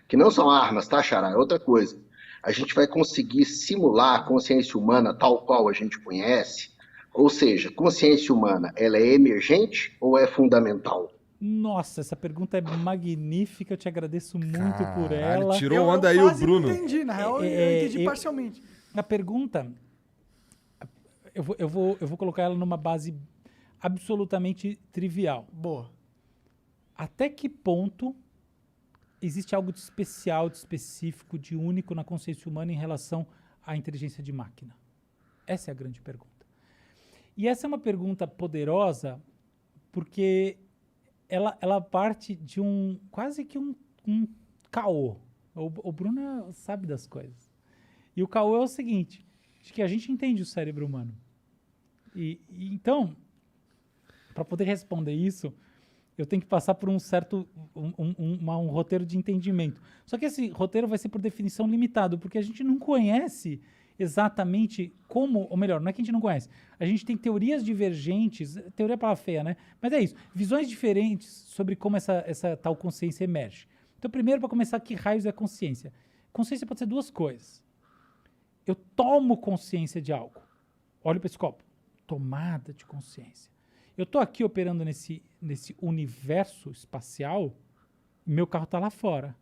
que não são armas, tá, Xará? É outra coisa. A gente vai conseguir simular a consciência humana tal qual a gente conhece? Ou seja, consciência humana, ela é emergente ou é fundamental? Nossa, essa pergunta é magnífica, eu te agradeço muito por Caralho, ela. tirou Eu onda aí o quase não Bruno. entendi, na real, eu entendi parcialmente. A pergunta, eu vou colocar ela numa base absolutamente trivial. Boa. Até que ponto existe algo de especial, de específico, de único na consciência humana em relação à inteligência de máquina? Essa é a grande pergunta. E essa é uma pergunta poderosa porque ela parte de quase que um caô. O Bruno sabe das coisas. E o caô é o seguinte, de que a gente entende o cérebro humano. E então, para poder responder isso, eu tenho que passar por um certo um roteiro de entendimento. Só que esse roteiro vai ser, por definição, limitado, porque a gente não conhece exatamente como, ou melhor, não é que a gente não conhece, a gente tem teorias divergentes, teoria é palavra feia, né? Mas é isso, visões diferentes sobre como essa tal consciência emerge. Então, primeiro, para começar, que raios é consciência? Consciência pode ser duas coisas. Eu tomo consciência de algo. Olha para esse copo. Tomada de consciência. Eu estou aqui operando nesse universo espacial, meu carro está lá fora.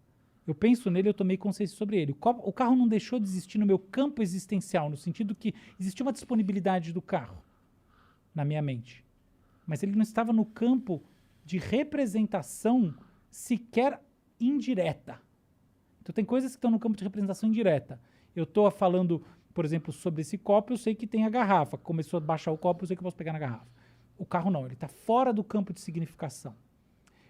Eu penso nele, eu tomei consciência sobre ele. O carro não deixou de existir no meu campo existencial, no sentido que existia uma disponibilidade do carro na minha mente. Mas ele não estava no campo de representação sequer indireta. Então tem coisas que estão no campo de representação indireta. Eu estou falando, por exemplo, sobre esse copo, eu sei que tem a garrafa. Começou a baixar o copo, eu sei que eu posso pegar na garrafa. O carro não, ele está fora do campo de significação.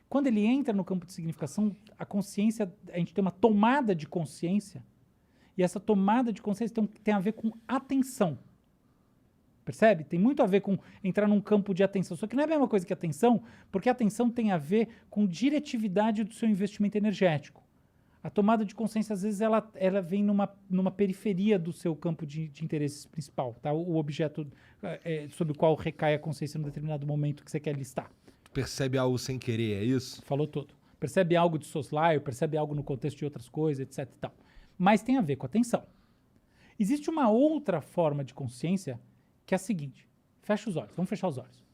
Quando ele entra no campo de significação, a consciência, a gente tem uma tomada de consciência, e essa tomada de consciência tem a ver com atenção. Percebe? Tem muito a ver com entrar num campo de atenção. Só que não é a mesma coisa que atenção, porque a atenção tem a ver com diretividade do seu investimento energético. A tomada de consciência, às vezes, ela vem numa periferia do seu campo de interesse principal, tá? O objeto sobre o qual recai a consciência num determinado momento que você quer listar. Percebe algo sem querer, é isso? Falou tudo. Percebe algo de soslaio, percebe algo no contexto de outras coisas, etc e tal. Mas tem a ver com atenção. Existe uma outra forma de consciência que é a seguinte. Fecha os olhos. Vamos fechar os olhos.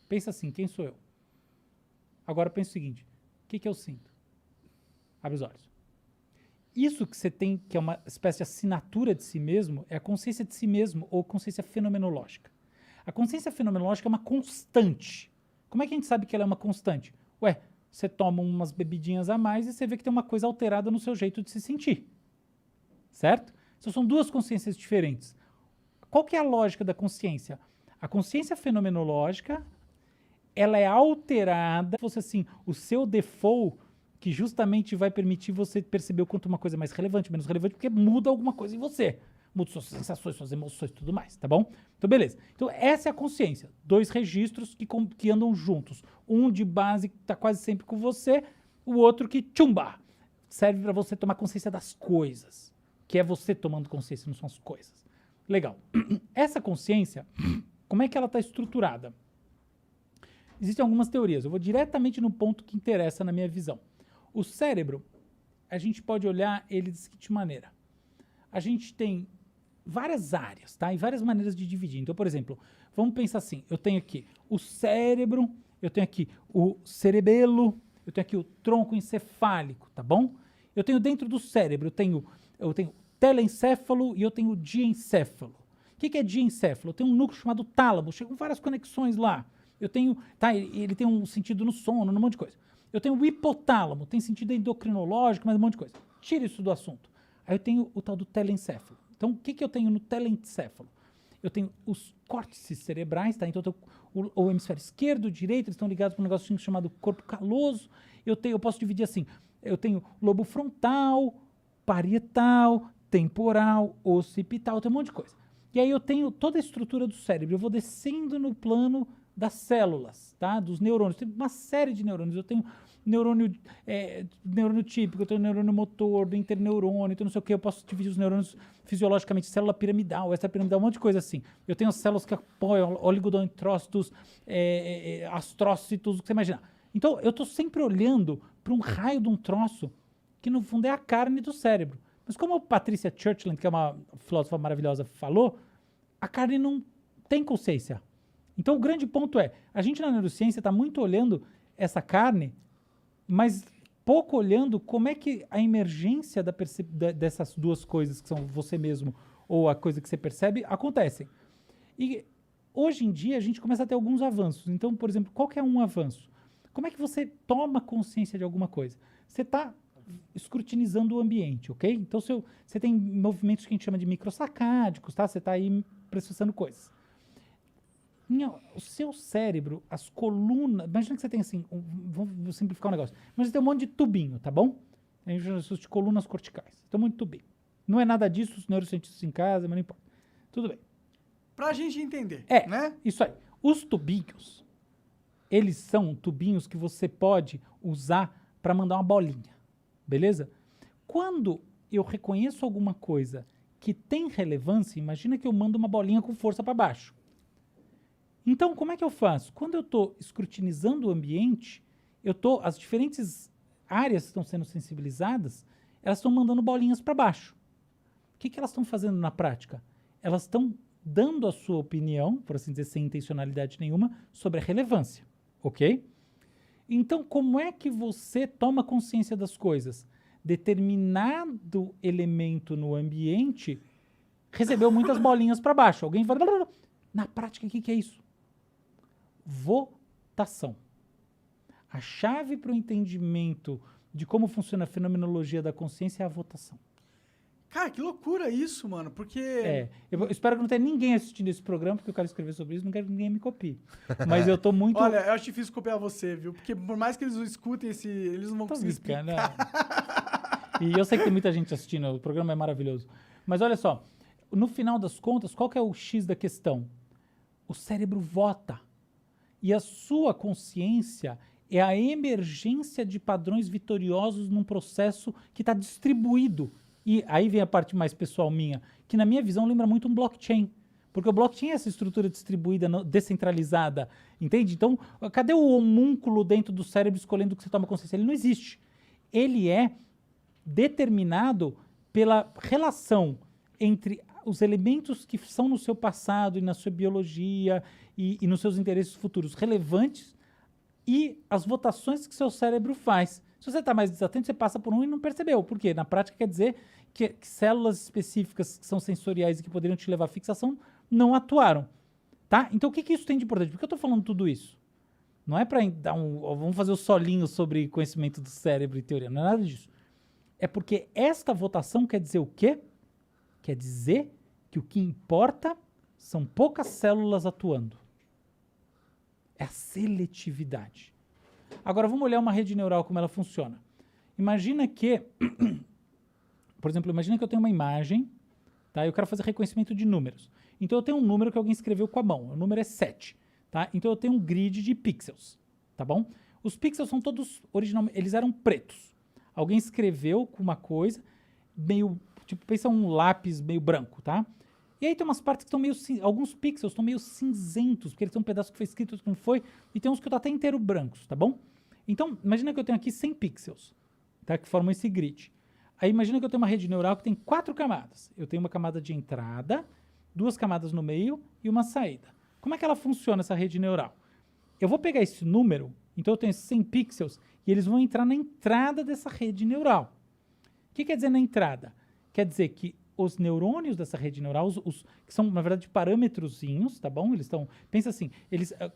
Pensa assim, quem sou eu? Agora pensa o seguinte. O que eu sinto? Abre os olhos. Isso que você tem, que é uma espécie de assinatura de si mesmo, é a consciência de si mesmo ou consciência fenomenológica. A consciência fenomenológica é uma constante. Como é que a gente sabe que ela é uma constante? Ué, você toma umas bebidinhas a mais e você vê que tem uma coisa alterada no seu jeito de se sentir. Certo? Então são duas consciências diferentes. Qual que é a lógica da consciência? A consciência fenomenológica, ela é alterada, se fosse assim, o seu default, que justamente vai permitir você perceber o quanto uma coisa é mais relevante, menos relevante, porque muda alguma coisa em você. Muda suas sensações, suas emoções e tudo mais, tá bom? Então, beleza. Então, essa é a consciência. Dois registros que andam juntos. Um de base que está quase sempre com você, o outro que, tchumba, serve para você tomar consciência das coisas. Que é você tomando consciência, não são as coisas. Legal. Essa consciência, como é que ela está estruturada? Existem algumas teorias. Eu vou diretamente no ponto que interessa na minha visão. O cérebro, a gente pode olhar ele da seguinte maneira. A gente tem várias áreas, tá? E várias maneiras de dividir. Então, por exemplo, vamos pensar assim. Eu tenho aqui o cérebro, eu tenho aqui o cerebelo, eu tenho aqui o tronco encefálico, tá bom? Eu tenho dentro do cérebro, eu tenho telencéfalo e eu tenho diencéfalo. O que é diencéfalo? Eu tenho um núcleo chamado tálamo, chegam várias conexões lá. Eu tenho, tá, ele tem um sentido no sono, num monte de coisa. Eu tenho o hipotálamo, tem sentido endocrinológico, mas um monte de coisa. Tira isso do assunto. Aí eu tenho o tal do telencéfalo. Então, o que eu tenho no telencéfalo? Eu tenho os córtices cerebrais, tá? Então, eu tenho o hemisfério esquerdo, o direito, eles estão ligados para um negócio chamado corpo caloso. Eu posso dividir assim. Eu tenho lobo frontal, parietal, temporal, occipital, tem um monte de coisa. E aí eu tenho toda a estrutura do cérebro. Eu vou descendo no plano das células, tá? Dos neurônios. Tem uma série de neurônios. Eu tenho neurônio típico, eu tenho neurônio motor, do interneurônio, então não sei o que. Eu posso dividir os neurônios fisiologicamente, célula piramidal, extrapiramidal, um monte de coisa assim. Eu tenho as células que apoiam oligodendrócitos, astrócitos, o que você imaginar. Então, eu estou sempre olhando para um raio de um troço que no fundo é a carne do cérebro. Mas como a Patricia Churchland, que é uma filósofa maravilhosa, falou, a carne não tem consciência. Então o grande ponto é, a gente na neurociência está muito olhando essa carne, mas pouco olhando como é que a emergência dessas duas coisas, que são você mesmo ou a coisa que você percebe, acontecem. E hoje em dia a gente começa a ter alguns avanços. Então, por exemplo, qual que é um avanço? Como é que você toma consciência de alguma coisa? Você está escrutinizando o ambiente, ok? Então, você tem movimentos que a gente chama de microsacádicos, tá? Você está aí processando coisas. O seu cérebro, as colunas... Imagina que você tem assim... Vou simplificar um negócio. Mas você tem um monte de tubinho, tá bom? A gente chama isso de colunas corticais. Tem um monte de tubinho. Não é nada disso, os neurocientistas em casa, mas não importa. Tudo bem. Pra gente entender, né? Isso aí. Os tubinhos, eles são tubinhos que você pode usar para mandar uma bolinha, beleza? Quando eu reconheço alguma coisa que tem relevância, imagina que eu mando uma bolinha com força para baixo. Então, como é que eu faço? Quando eu estou escrutinizando o ambiente, as diferentes áreas que estão sendo sensibilizadas, elas estão mandando bolinhas para baixo. O que elas estão fazendo na prática? Elas estão dando a sua opinião, por assim dizer, sem intencionalidade nenhuma, sobre a relevância, ok? Então, como é que você toma consciência das coisas? Determinado elemento no ambiente recebeu muitas bolinhas para baixo. Alguém fala... Na prática, o que é isso? Votação. A chave para o entendimento de como funciona a fenomenologia da consciência é a votação. Cara, que loucura isso, mano, porque... Eu espero que não tenha ninguém assistindo esse programa, porque eu quero escrever sobre isso, não quero que ninguém me copie. Mas eu tô muito... Olha, eu acho difícil copiar você, viu? Porque por mais que eles escutem eles não vão conseguir explicar. Né? E eu sei que tem muita gente assistindo, o programa é maravilhoso. Mas olha só, no final das contas, qual que é o X da questão? O cérebro vota. E a sua consciência é a emergência de padrões vitoriosos num processo que está distribuído. E aí vem a parte mais pessoal minha, que na minha visão lembra muito um blockchain. Porque o blockchain é essa estrutura distribuída, descentralizada, entende? Então, cadê o homúnculo dentro do cérebro escolhendo o que você toma consciência? Ele não existe. Ele é determinado pela relação entre os elementos que são no seu passado e na sua biologia e nos seus interesses futuros relevantes e as votações que seu cérebro faz. Se você está mais desatento, você passa por um e não percebeu. Por quê? Na prática quer dizer que células específicas que são sensoriais e que poderiam te levar à fixação não atuaram. Tá? Então o que isso tem de importante? Por que eu estou falando tudo isso? Não é para dar vamos fazer o solinho sobre conhecimento do cérebro e teoria. Não é nada disso. É porque esta votação quer dizer o quê? Quer dizer que o que importa são poucas células atuando. É a seletividade. Agora, vamos olhar uma rede neural, como ela funciona. Imagina que, por exemplo, imagina que eu tenho uma imagem, tá? Eu quero fazer reconhecimento de números. Então, eu tenho um número que alguém escreveu com a mão. O número é 7, tá? Então, eu tenho um grid de pixels, tá bom? Os pixels são todos, originalmente, eles eram pretos. Alguém escreveu com uma coisa meio, tipo, pensa um lápis meio branco, tá? E aí tem umas partes que estão meio... Alguns pixels estão meio cinzentos, porque eles têm um pedaço que foi escrito, outro que não foi, e tem uns que estão até inteiro brancos, tá bom? Então, imagina que eu tenho aqui 100 pixels, tá? Que formam esse grid. Aí imagina que eu tenho uma rede neural que tem 4 camadas. Eu tenho uma camada de entrada, 2 camadas no meio e uma saída. Como é que ela funciona, essa rede neural? Eu vou pegar esse número, então eu tenho esses 100 pixels, e eles vão entrar na entrada dessa rede neural. O que quer dizer na entrada? Quer dizer que os neurônios dessa rede neural, que são, na verdade, parâmetrozinhos, tá bom? Eles estão... Pensa assim,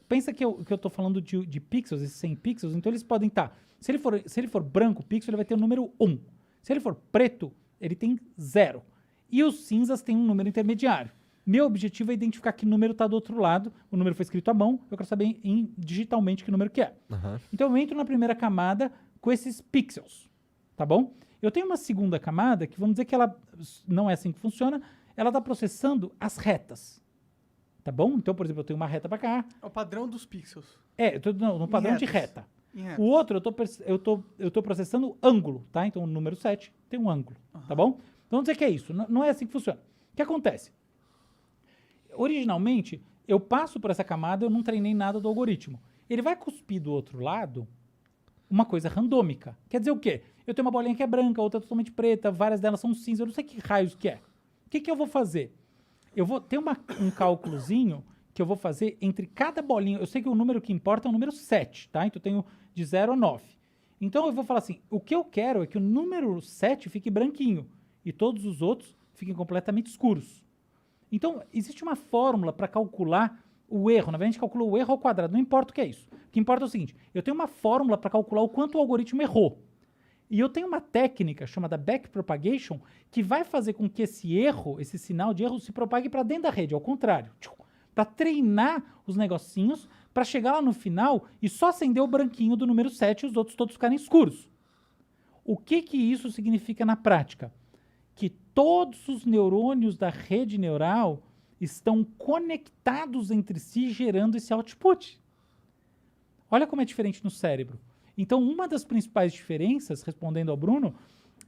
pensa que eu estou falando de pixels, esses 100 pixels, então eles podem estar... Se ele for branco, pixel, ele vai ter o número 1. Se ele for preto, ele tem 0. E os cinzas têm um número intermediário. Meu objetivo é identificar que número está do outro lado. O número foi escrito à mão, eu quero saber digitalmente que número que é. Uhum. Então eu entro na primeira camada com esses pixels, tá bom? Eu tenho uma segunda camada que vamos dizer que ela não é assim que funciona, ela está processando as retas, tá bom? Então, por exemplo, eu tenho uma reta para cá. É o padrão dos pixels. No padrão de reta. O outro, eu tô processando ângulo, tá? Então, o número 7 tem um ângulo, tá bom? Então, vamos dizer que é isso, não é assim que funciona. O que acontece? Originalmente, eu passo por essa camada, eu não treinei nada do algoritmo. Ele vai cuspir do outro lado uma coisa randômica. Quer dizer o quê? Eu tenho uma bolinha que é branca, outra totalmente preta, várias delas são cinza, eu não sei que raios que é. O que eu vou fazer? Eu vou ter um cálculozinho que eu vou fazer entre cada bolinha. Eu sei que o número que importa é o número 7, tá? Então eu tenho de 0 a 9. Então eu vou falar assim, o que eu quero é que o número 7 fique branquinho e todos os outros fiquem completamente escuros. Então, existe uma fórmula para calcular o erro. Na verdade, a gente calcula o erro ao quadrado. Não importa o que é isso. O que importa é o seguinte, eu tenho uma fórmula para calcular o quanto o algoritmo errou. E eu tenho uma técnica chamada backpropagation que vai fazer com que esse erro, esse sinal de erro, se propague para dentro da rede, ao contrário. Para treinar os negocinhos, para chegar lá no final e só acender o branquinho do número 7 e os outros todos ficarem escuros. O que isso significa na prática? Que todos os neurônios da rede neural estão conectados entre si, gerando esse output. Olha como é diferente no cérebro. Então, uma das principais diferenças, respondendo ao Bruno,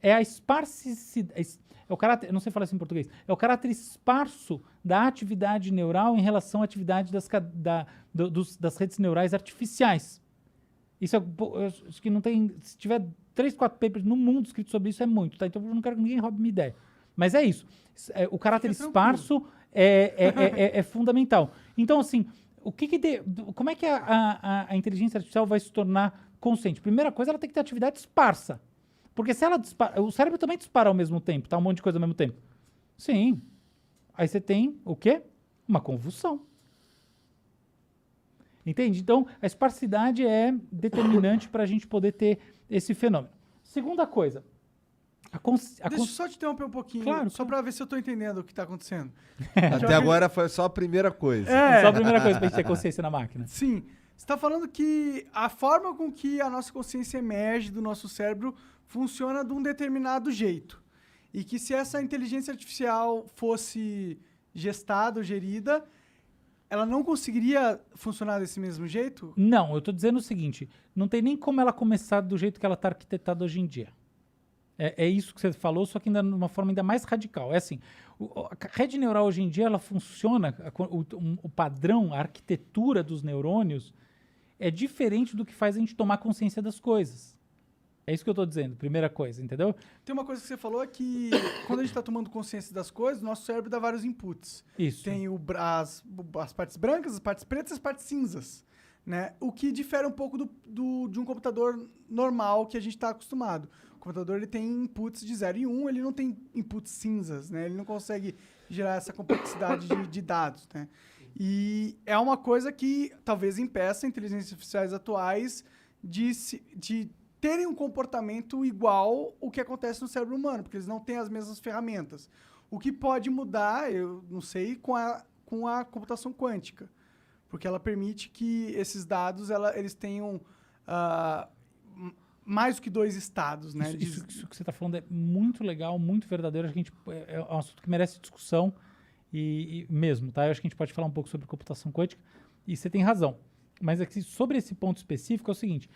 é a esparsidade, o caráter, não sei falar assim em português, é o caráter esparso da atividade neural em relação à atividade das redes neurais artificiais. Isso acho que não tem, se tiver 3, 4 papers no mundo escritos sobre isso, é muito, tá? Então eu não quero que ninguém roube minha ideia. Mas é isso. O caráter esparso é fundamental. Então, assim, como é que a inteligência artificial vai se tornar consciente? Primeira coisa, ela tem que ter atividade esparsa. Porque se ela dispara, o cérebro também dispara ao mesmo tempo, tá? Um monte de coisa ao mesmo tempo. Sim. Aí você tem o quê? Uma convulsão. Entende? Então, a esparsidade é determinante para a gente poder ter esse fenômeno. Segunda coisa. Deixa eu só te interromper um pouquinho, claro, só para ver se eu estou entendendo o que está acontecendo. Até agora foi só a primeira coisa. Só a primeira coisa para a gente ter consciência na máquina. Sim. Você está falando que a forma com que a nossa consciência emerge do nosso cérebro funciona de um determinado jeito. E que se essa inteligência artificial fosse gestada ou gerida, ela não conseguiria funcionar desse mesmo jeito? Não, eu estou dizendo o seguinte, não tem nem como ela começar do jeito que ela está arquitetada hoje em dia. É isso que você falou, só que ainda de uma forma ainda mais radical. É assim, a rede neural hoje em dia, ela funciona, o padrão, a arquitetura dos neurônios é diferente do que faz a gente tomar consciência das coisas. É isso que eu estou dizendo, primeira coisa, entendeu? Tem uma coisa que você falou, é que quando a gente está tomando consciência das coisas, nosso cérebro dá vários inputs. Isso. Tem as partes brancas, as partes pretas e as partes cinzas. Né? O que difere um pouco de um computador normal que a gente está acostumado. O computador ele tem inputs de 0 e 1, ele não tem inputs cinzas, né? Ele não consegue gerar essa complexidade de dados, né? E é uma coisa que talvez impeça inteligências artificiais atuais de terem um comportamento igual ao que acontece no cérebro humano, porque eles não têm as mesmas ferramentas. O que pode mudar, eu não sei, com a computação quântica, porque ela permite que esses dados eles tenham mais do que 2 estados. Né? Isso que você está falando é muito legal, muito verdadeiro. Acho que é um assunto que merece discussão e mesmo, tá? Eu acho que a gente pode falar um pouco sobre computação quântica e você tem razão. Mas aqui, sobre esse ponto específico é o seguinte,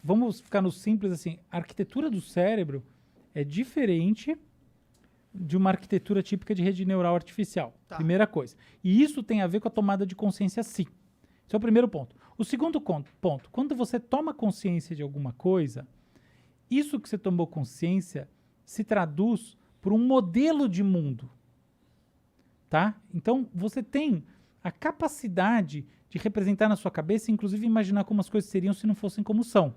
vamos ficar no simples assim, a arquitetura do cérebro é diferente de uma arquitetura típica de rede neural artificial. Tá. Primeira coisa. E isso tem a ver com a tomada de consciência sim. Esse é o primeiro ponto. O segundo ponto, quando você toma consciência de alguma coisa, isso que você tomou consciência se traduz por um modelo de mundo. Tá? Então, você tem a capacidade de representar na sua cabeça, inclusive imaginar como as coisas seriam se não fossem como são.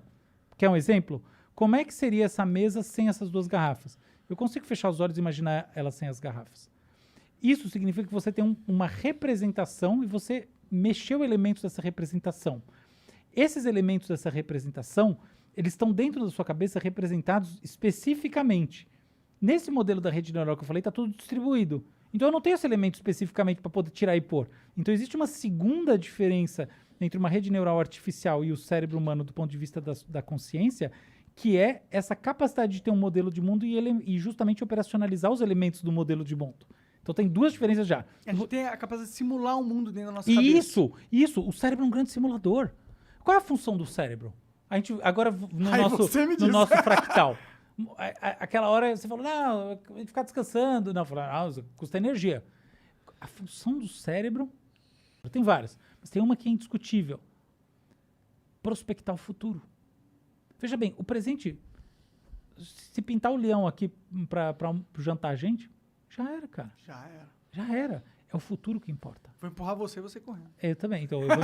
Quer um exemplo? Como é que seria essa mesa sem essas 2 garrafas? Eu consigo fechar os olhos e imaginar ela sem as garrafas. Isso significa que você tem uma representação e você mexeu elementos dessa representação. Esses elementos dessa representação, eles estão dentro da sua cabeça representados especificamente. Nesse modelo da rede neural que eu falei, está tudo distribuído. Então eu não tenho esse elemento especificamente para poder tirar e pôr. Então existe uma segunda diferença entre uma rede neural artificial e o cérebro humano do ponto de vista da consciência, que é essa capacidade de ter um modelo de mundo e justamente operacionalizar os elementos do modelo de mundo. Então tem 2 diferenças já. A gente tem a capacidade de simular um mundo dentro da nossa cabeça. Isso. O cérebro é um grande simulador. Qual é a função do cérebro? A gente, agora, no nosso fractal. Aquela hora você falou, não, a gente ficar descansando. Não, custa energia. A função do cérebro, tem várias, mas tem uma que é indiscutível. Prospectar o futuro. Veja bem, o presente, se pintar o leão aqui pra jantar a gente, já era, cara. Já era. Já era. É o futuro que importa. Vou empurrar você e você correndo. Eu também, então eu vou